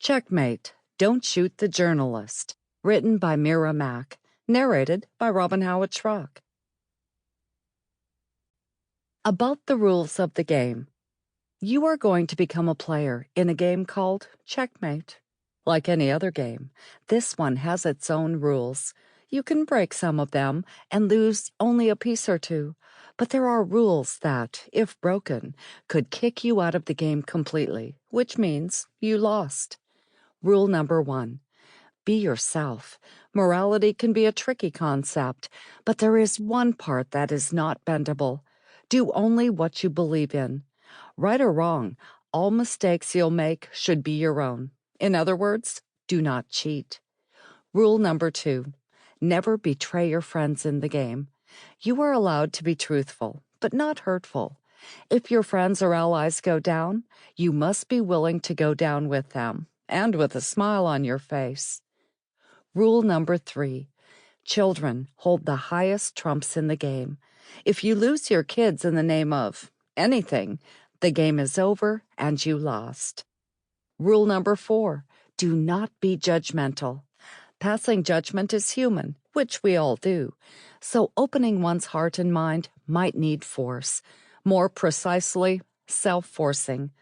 Checkmate, Don't Shoot the Journalist, written by Mira Mack, narrated by Howatt Shrock. About the rules of the game. You are going to become a player in a game called Checkmate. Like any other game, this one has its own rules. You can break some of them and lose only a piece or two, but there are rules that, if broken, could kick you out of the game completely, which means you lost. Rule number 1. Be yourself. Morality can be a tricky concept, but there is one part that is not bendable. Do only what you believe in. Right or wrong, all mistakes you'll make should be your own. In other words, do not cheat. Rule number 2. Never betray your friends in the game. You are allowed to be truthful, but not hurtful. If your friends or allies go down, you must be willing to go down with them, and with a smile on your face. Rule number 3. Children hold the highest trumps in the game. If you lose your kids in the name of anything, the game is over and you lost. Rule number 4. Do not be judgmental. Passing judgment is human, which we all do, so opening one's heart and mind might need force. More precisely, self-forcing.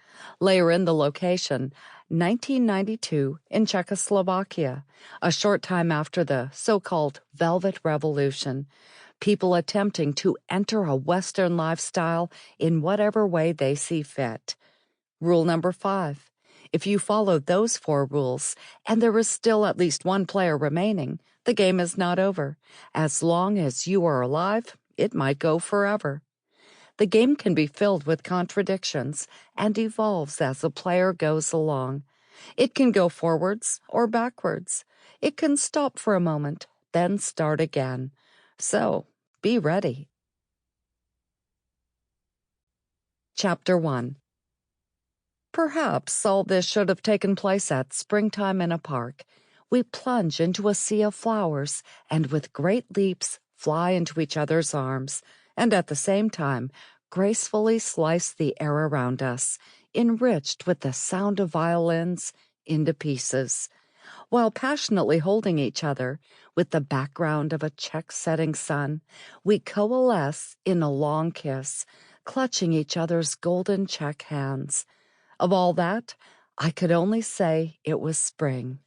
Layer in the location, 1992 in Czechoslovakia, a short time after the so-called Velvet Revolution. People attempting to enter a Western lifestyle in whatever way they see fit. Rule number 5. If you follow those 4 rules, and there is still at least one player remaining, the game is not over. As long as you are alive, it might go forever. The game can be filled with contradictions and evolves as the player goes along. It can go forwards or backwards. It can stop for a moment, then start again. So, be ready. Chapter 1. Perhaps all this should have taken place at springtime in a park. We plunge into a sea of flowers and with great leaps fly into each other's arms, and at the same time gracefully slice the air around us, enriched with the sound of violins, into pieces. While passionately holding each other, with the background of a Czech setting sun, we coalesce in a long kiss, clutching each other's golden Czech hands. Of all that, I could only say it was spring.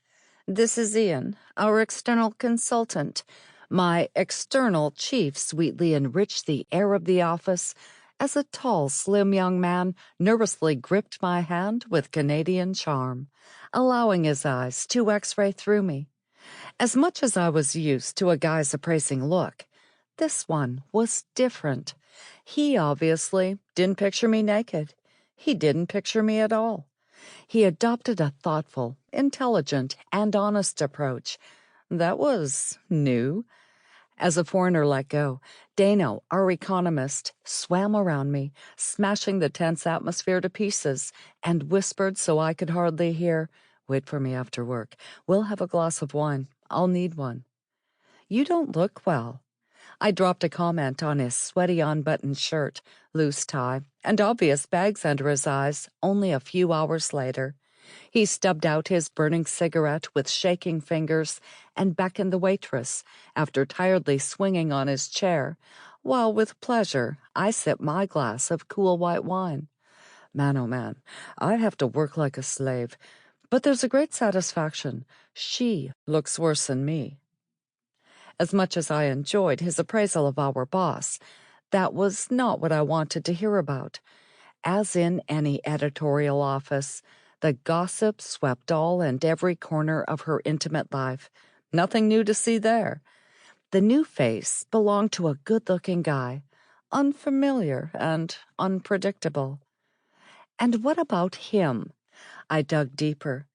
This is Ian, our external consultant. My external chief sweetly enriched the air of the office as a tall, slim young man nervously gripped my hand with Canadian charm, allowing his eyes to x-ray through me. As much as I was used to a guy's appraising look, this one was different. He obviously didn't picture me naked. He didn't picture me at all. He adopted a thoughtful, intelligent, and honest approach. That was new. As a foreigner let go, Dano, our economist, swam around me, smashing the tense atmosphere to pieces, and whispered so I could hardly hear, "Wait for me after work. We'll have a glass of wine. I'll need one." "You don't look well." I dropped a comment on his sweaty unbuttoned shirt, loose tie, and obvious bags under his eyes only a few hours later. He stubbed out his burning cigarette with shaking fingers and beckoned the waitress, after tiredly swinging on his chair, while with pleasure I sipped my glass of cool white wine. Man, oh man, I have to work like a slave, but there's a great satisfaction. She looks worse than me. As much as I enjoyed his appraisal of our boss, that was not what I wanted to hear about. As in any editorial office, the gossip swept all and every corner of her intimate life. Nothing new to see there. The new face belonged to a good-looking guy, unfamiliar and unpredictable. And what about him? I dug deeper.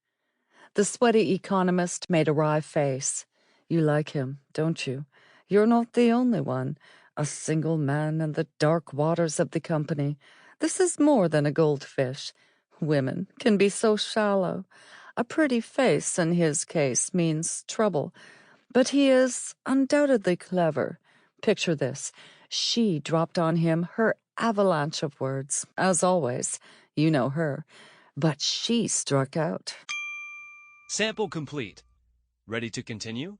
The sweaty economist made a wry face. "You like him, don't you? You're not the only one. A single man in the dark waters of the company. This is more than a goldfish. Women can be so shallow. A pretty face in his case means trouble. But he is undoubtedly clever. Picture this. She dropped on him her avalanche of words, as always. You know her. But she struck out. Sample complete. Ready to continue?